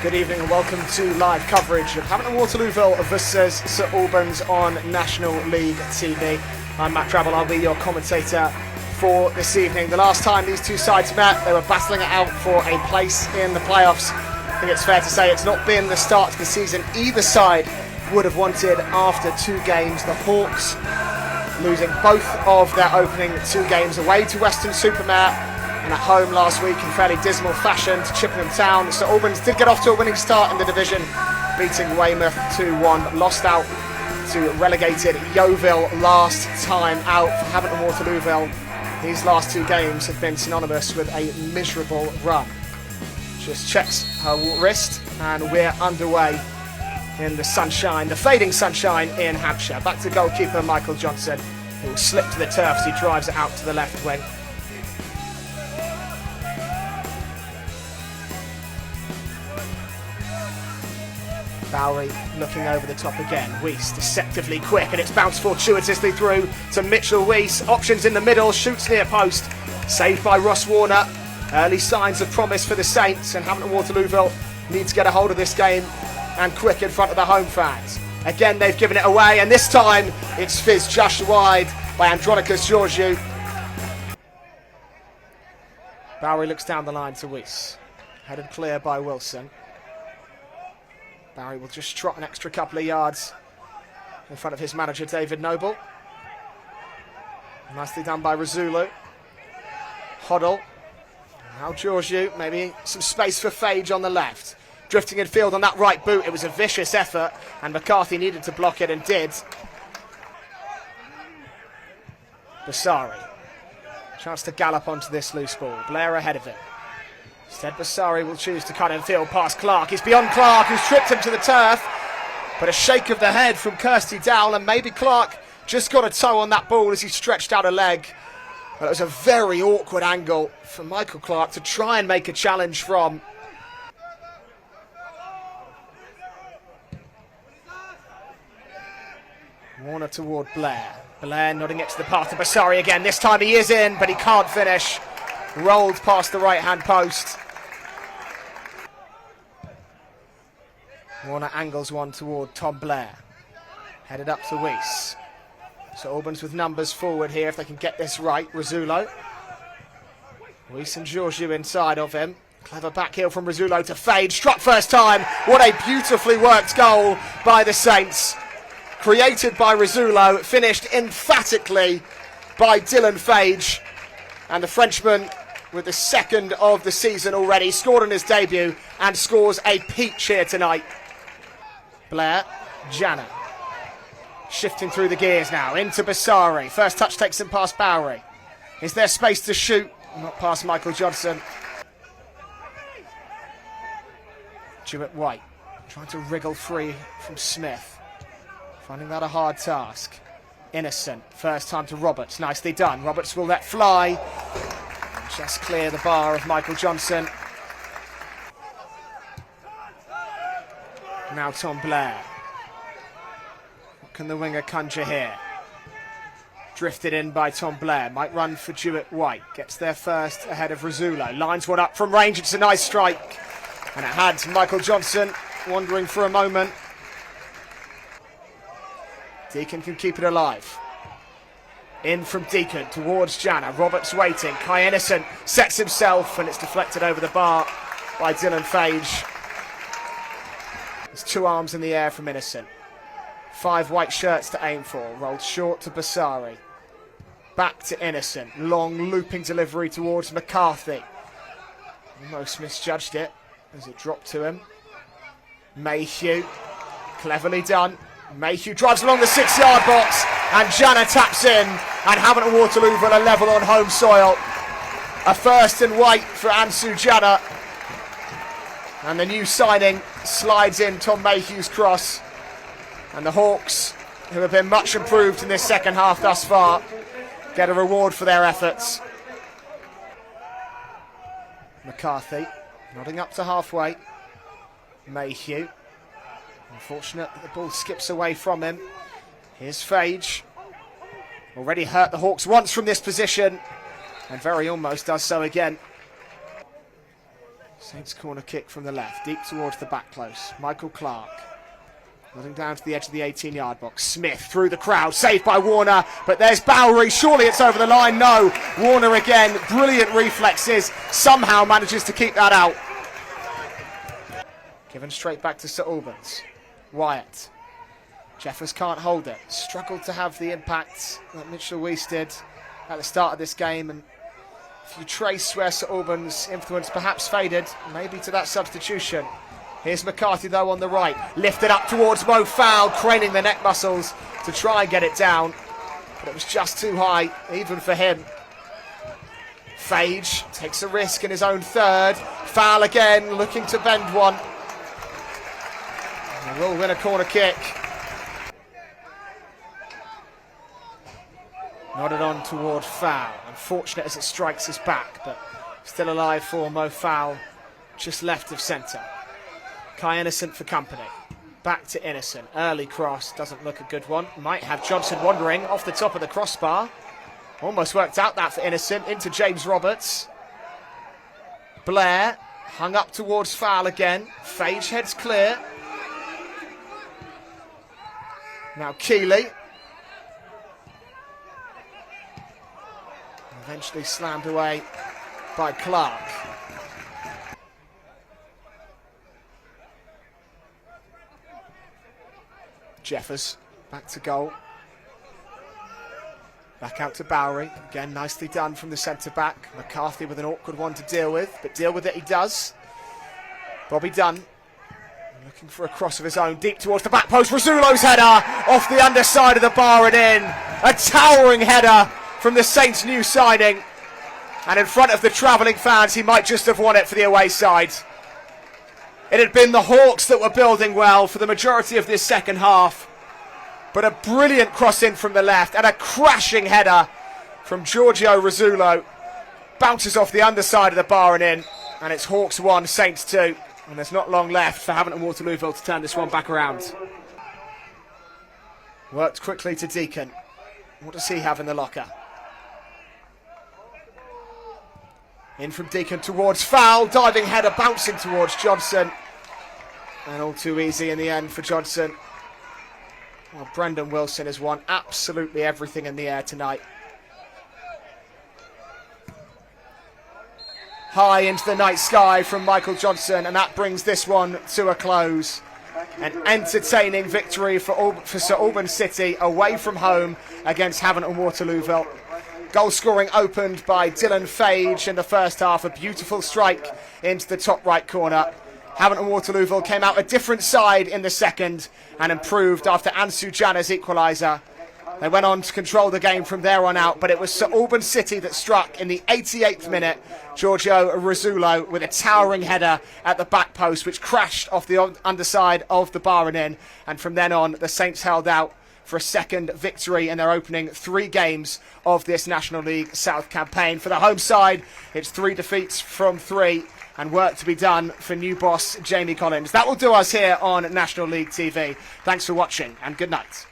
Good evening and welcome to live coverage of Hampton Waterlooville versus St Albans on National League TV. I'm Matt Drabble, I'll be your commentator for this evening. The last time these two sides met, they were battling it out for a place in the playoffs. I think it's fair to say it's not been the start to the season either side would have wanted after two games. The Hawks losing both of their opening two games away to Weston-super-Mare and at home last week in fairly dismal fashion to Chippenham Town. St Albans did get off to a winning start in the division, beating Weymouth 2-1, lost out to relegated Yeovil last time out. For Hampton Waterlooville, these last two games have been synonymous with a miserable run. Just checks her wrist and we're underway in the sunshine, the fading sunshine in Hampshire. Back to goalkeeper Michael Johnson, who will slip to the turf as he drives it out to the left wing. Bowery looking over the top again. Weiss deceptively quick and it's bounced fortuitously through to Mitchell Weiss. Options in the middle, shoots near post. Saved by Ross Warner. Early signs of promise for the Saints, and Hampton Waterlooville need to get a hold of this game and quick in front of the home fans. Again they've given it away and this time it's fizzed just wide by Andronicus Georgiou. Bowery looks down the line to Weiss. Headed clear by Wilson. Bowery will just trot an extra couple of yards in front of his manager David Noble. Nicely done by Razulu. Hoddle. Now Georgiou, maybe some space for Fage on the left. Drifting in field on that right boot, it was a vicious effort and McCarthy needed to block it and did. Basari. Chance to gallop onto this loose ball. Blair ahead of it. Instead, Basari will choose to cut in field past Clark. He's beyond Clark, who's tripped him to the turf. But a shake of the head from Kirsty Dowell, and maybe Clark just got a toe on that ball as he stretched out a leg. But it was a very awkward angle for Michael Clark to try and make a challenge from. Warner toward Blair. Blair nodding it to the path to Basari again. This time he is in, but he can't finish. Rolled past the right-hand post. Warner angles one toward Tom Blair. Headed up to Weiss. So Albans with numbers forward here if they can get this right. Razulu. Weiss and Georgiou inside of him. Clever back heel from Razulu to Fade. Struck first time. What a beautifully worked goal by the Saints. Created by Razulu. Finished emphatically by Dylan Fage. And the Frenchman, with the second of the season already, scored on his debut and scores a peach here tonight. Blair, Jana. Shifting through the gears now, into Basari. First touch takes him past Bowery. Is there space to shoot? Not past Michael Johnson. Jewett White, trying to wriggle free from Smith. Finding that a hard task. Innocent, first time to Roberts, nicely done. Roberts will let fly. Just clear the bar of Michael Johnson. Now Tom Blair. What can the winger conjure here? Drifted in by Tom Blair. Might run for Jewett White. Gets there first ahead of Razulu. Lines one up from range. It's a nice strike. And it had Michael Johnson wandering for a moment. Deacon can keep it alive. In from Deacon towards Jana. Roberts waiting. Kai Innocent sets himself and it's deflected over the bar by Dylan Fage. There's two arms in the air from Innocent. 5 white shirts to aim for. Rolled short to Basari. Back to Innocent. Long looping delivery towards McCarthy. Almost misjudged it as it dropped to him. Mayhew. Cleverly done. Mayhew drives along the 6-yard box and Jana taps in, and Hampton Waterlooville are level on home soil. A first and white for Ansu Jana, and the new signing slides in Tom Mayhew's cross, and the Hawks, who have been much improved in this second half thus far, get a reward for their efforts. McCarthy nodding up to halfway. Mayhew. Unfortunate that the ball skips away from him. Here's Fage. Already hurt the Hawks once from this position, and very almost does so again. Saints corner kick from the left, deep towards the back close. Michael Clark. Nodding down to the edge of the 18-yard box. Smith through the crowd, saved by Warner, but there's Bowery. Surely it's over the line. No. Warner again, brilliant reflexes, somehow manages to keep that out. Given straight back to St Albans. Wyatt. Jeffers can't hold it. Struggled to have the impact that Mitchell Weiss did at the start of this game, and if you trace where St Albans' influence perhaps faded, maybe to that substitution. Here's McCarthy though on the right, lifted up towards Mo Fowl, craning the neck muscles to try and get it down, but it was just too high, even for him. Fage takes a risk in his own third. Fowl again, looking to bend one. And they will win a corner kick. Nodded on toward Fowl. Unfortunate as it strikes his back, but still alive for Mo Fowl, just left of centre. Kai Innocent for company. Back to Innocent. Early cross, doesn't look a good one. Might have Johnson wandering off the top of the crossbar. Almost worked out that for Innocent, into James Roberts. Blair, hung up towards Fowl again. Fage heads clear. Now Keeley. Eventually slammed away by Clark. Jeffers back to goal. Back out to Bowery. Again, nicely done from the centre-back. McCarthy with an awkward one to deal with, but deal with it he does. Bobby Dunn looking for a cross of his own, deep towards the back post. Rizzulo's header off the underside of the bar and in. A towering header from the Saints' new signing. And in front of the travelling fans, he might just have won it for the away side. It had been the Hawks that were building well for the majority of this second half. But a brilliant cross in from the left and a crashing header from Giorgio Rizzulo. Bounces off the underside of the bar and in. And it's Hawks 1, Saints 2. And there's not long left for Havant and Waterlooville to turn this one back around. Worked quickly to Deacon. What does he have in the locker? In from Deacon towards Fowl. Diving header bouncing towards Johnson. And all too easy in the end for Johnson. Well, Brendan Wilson has won absolutely everything in the air tonight. High into the night sky from Michael Johnson, and that brings this one to a close. An entertaining victory for St Albans City away from home against Havant and Waterlooville. Goal scoring opened by Dylan Fage in the first half, a beautiful strike into the top right corner. Havant and Waterlooville came out a different side in the second and improved after Ansu Jana's equaliser. They went on to control the game from there on out, but it was St Albans City that struck in the 88th minute. Giorgio Rizzulo with a towering header at the back post, which crashed off the underside of the bar and in. And from then on, the Saints held out for a second victory in their opening 3 games of this National League South campaign. For the home side, it's 3 defeats from 3 and work to be done for new boss Jamie Collins. That will do us here on National League TV. Thanks for watching and good night.